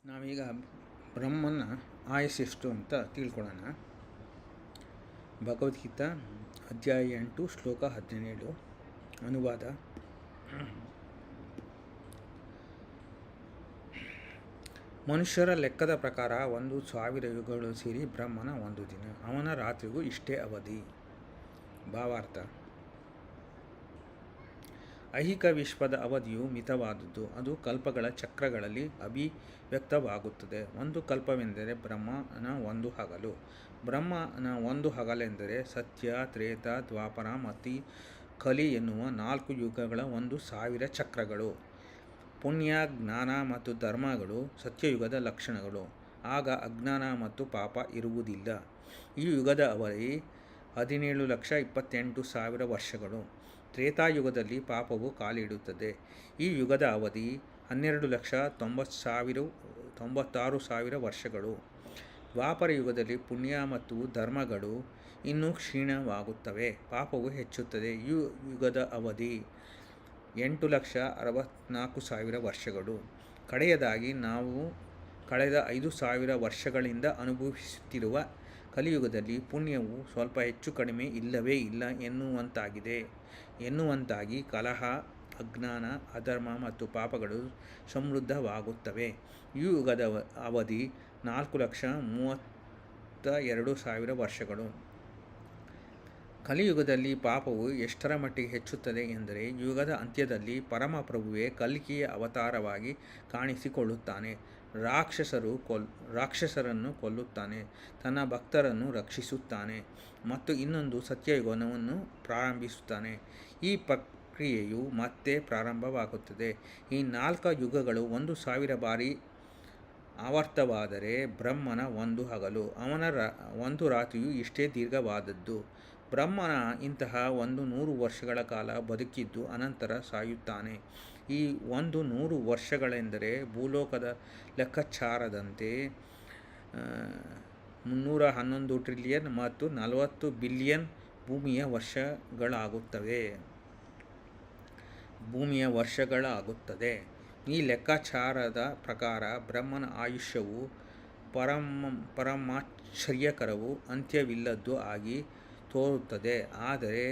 ನಾವೀಗ ಬ್ರಹ್ಮನ ಆಯಸ್ಸೆಷ್ಟು ಅಂತ ತಿಳ್ಕೊಳ್ಳೋಣ. ಭಗವದ್ಗೀತಾ ಅಧ್ಯಾಯ 8 ಶ್ಲೋಕ 17 ಅನುವಾದ. ಮನುಷ್ಯರ ಲೆಕ್ಕದ ಪ್ರಕಾರ 1,000 ಯುಗಗಳು ಸೇರಿ ಬ್ರಹ್ಮನ ಒಂದು ದಿನ, ಅವನ ರಾತ್ರಿಗೂ ಇಷ್ಟೇ ಅವಧಿ. ಭಾವಾರ್ಥ: ಐಹಿಕ ವಿಶ್ವದ ಅವಧಿಯು ಮಿತವಾದುದು. ಅದು ಕಲ್ಪಗಳ ಚಕ್ರಗಳಲ್ಲಿ ಅಭಿವ್ಯಕ್ತವಾಗುತ್ತದೆ. ಒಂದು ಕಲ್ಪವೆಂದರೆ ಬ್ರಹ್ಮನ ಒಂದು ಹಗಲು. ಬ್ರಹ್ಮನ ಒಂದು ಹಗಲೆಂದರೆ ಸತ್ಯ, ತ್ರೇತ, ದ್ವಾಪರ ಮತ್ತು ಕಲಿ ಎನ್ನುವ 4 ಯುಗಗಳ 1,000 ಚಕ್ರಗಳು. ಪುಣ್ಯ, ಜ್ಞಾನ ಮತ್ತು ಧರ್ಮಗಳು ಸತ್ಯಯುಗದ ಲಕ್ಷಣಗಳು. ಆಗ ಅಜ್ಞಾನ ಮತ್ತು ಪಾಪ ಇರುವುದಿಲ್ಲ. ಈ ಯುಗದ ಅವಧಿ 17,28,000 ವರ್ಷಗಳು. ತ್ರೇತಾಯುಗದಲ್ಲಿ ಪಾಪವು ಕಾಲಿಡುತ್ತದೆ. ಈ ಯುಗದ ಅವಧಿ 12,96,000 ವರ್ಷಗಳು. ದ್ವಾಪರ ಯುಗದಲ್ಲಿ ಪುಣ್ಯ ಮತ್ತು ಧರ್ಮಗಳು ಇನ್ನೂ ಕ್ಷೀಣವಾಗುತ್ತವೆ, ಪಾಪವು ಹೆಚ್ಚುತ್ತದೆ. ಈ ಯುಗದ ಅವಧಿ 8,64,000 ವರ್ಷಗಳು. ಕಡೆಯದಾಗಿ ನಾವು ಕಳೆದ 5,000 ವರ್ಷಗಳಿಂದ ಅನುಭವಿಸುತ್ತಿರುವ ಕಲಿಯುಗದಲ್ಲಿ ಪುಣ್ಯವು ಸ್ವಲ್ಪ ಹೆಚ್ಚು ಕಡಿಮೆ ಇಲ್ಲವೇ ಇಲ್ಲ ಎನ್ನುವಂತಾಗಿ ಕಲಹ, ಅಜ್ಞಾನ, ಅಧರ್ಮ ಮತ್ತು ಪಾಪಗಳು ಸಮೃದ್ಧವಾಗುತ್ತವೆ. ಈ ಯುಗದ ಅವಧಿ 4,32,000 ವರ್ಷಗಳು. ಕಲಿಯುಗದಲ್ಲಿ ಪಾಪವು ಎಷ್ಟರ ಮಟ್ಟಿಗೆ ಹೆಚ್ಚುತ್ತದೆ ಎಂದರೆ, ಯುಗದ ಅಂತ್ಯದಲ್ಲಿ ಪರಮಪ್ರಭುವೇ ಕಲ್ಕಿಯ ಅವತಾರವಾಗಿ ಕಾಣಿಸಿಕೊಳ್ಳುತ್ತಾನೆ. ರಾಕ್ಷಸರನ್ನು ಕೊಲ್ಲುತ್ತಾನೆ, ತನ್ನ ಭಕ್ತರನ್ನು ರಕ್ಷಿಸುತ್ತಾನೆ ಮತ್ತು ಇನ್ನೊಂದು ಸತ್ಯಯುಗವನ್ನು ಪ್ರಾರಂಭಿಸುತ್ತಾನೆ. ಈ ಪ್ರಕ್ರಿಯೆಯು ಮತ್ತೆ ಪ್ರಾರಂಭವಾಗುತ್ತದೆ. ಈ 4 ಯುಗಗಳು 1,000 ಬಾರಿ ಆವರ್ತವಾದರೆ ಬ್ರಹ್ಮನ ಒಂದು ಹಗಲು, ಅವನ ಒಂದು ರಾತ್ರಿಯು ಇಷ್ಟೇ ದೀರ್ಘವಾದದ್ದು. ಬ್ರಹ್ಮನ ಇಂತಹ 100 ವರ್ಷಗಳ ಕಾಲ ಬದುಕಿದ್ದು ಅನಂತರ ಸಾಯುತ್ತಾನೆ. ಈ 100 ವರ್ಷಗಳೆಂದರೆ ಭೂಲೋಕದ ಲೆಕ್ಕಾಚಾರದಂತೆ 311 ಟ್ರಿಲಿಯನ್ ಮತ್ತು 40 ಬಿಲಿಯನ್ ಭೂಮಿಯ ವರ್ಷಗಳಾಗುತ್ತದೆ. ಈ ಲೆಕ್ಕಾಚಾರದ ಪ್ರಕಾರ ಬ್ರಹ್ಮನ ಆಯುಷ್ಯವು ಪರಮಾಶ್ಚರ್ಯಕರವೂ ಅಂತ್ಯವಿಲ್ಲದ್ದೂ ಆಗಿ ತೋರುತ್ತದೆ. ಆದರೆ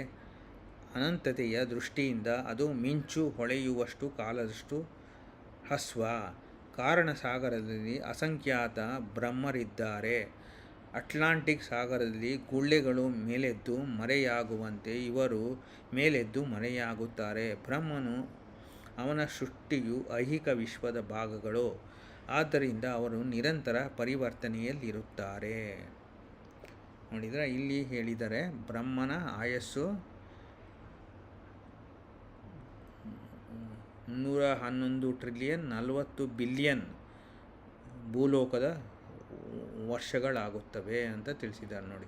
ಅನಂತತೆಯ ದೃಷ್ಟಿಯಿಂದ ಅದು ಮಿಂಚು ಹೊಳೆಯುವಷ್ಟು ಕಾಲದಷ್ಟು ಹ್ರಸ್ವ. ಕಾರಣಸಾಗರದಲ್ಲಿ ಅಸಂಖ್ಯಾತ ಬ್ರಹ್ಮರಿದ್ದಾರೆ. ಅಟ್ಲಾಂಟಿಕ್ ಸಾಗರದಲ್ಲಿ ಗುಳ್ಳೆಗಳು ಮೇಲೆದ್ದು ಮರೆಯಾಗುವಂತೆ ಇವರು ಮೇಲೆದ್ದು ಮರೆಯಾಗುತ್ತಾರೆ. ಬ್ರಹ್ಮನು, ಅವನ ಸೃಷ್ಟಿಯು ಐಹಿಕ ವಿಶ್ವದ ಭಾಗಗಳು. ಆದ್ದರಿಂದ ಅವರು ನಿರಂತರ ಪರಿವರ್ತನೆಯಲ್ಲಿರುತ್ತಾರೆ. ನೋಡಿದರೆ ಇಲ್ಲಿ ಹೇಳಿದರೆ ಬ್ರಹ್ಮನ ಆಯಸ್ಸು 311 ಟ್ರಿಲಿಯನ್ 40 ಬಿಲಿಯನ್ ಭೂಲೋಕದ ವರ್ಷಗಳಾಗುತ್ತವೆ ಅಂತ ತಿಳಿಸಿದ್ದಾರೆ. ನೋಡಿ,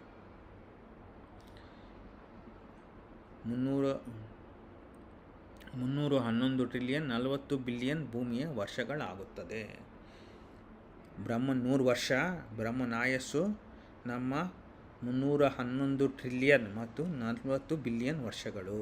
311 ಟ್ರಿಲಿಯನ್ 40 ಬಿಲಿಯನ್ ಭೂಮಿಯ ವರ್ಷಗಳಾಗುತ್ತದೆ. ಬ್ರಹ್ಮನ 100 ವರ್ಷ, ಬ್ರಹ್ಮನ ಆಯಸ್ಸು ನಮ್ಮ 311 ಟ್ರಿಲಿಯನ್ ಮತ್ತು 40 ಬಿಲಿಯನ್ ವರ್ಷಗಳು.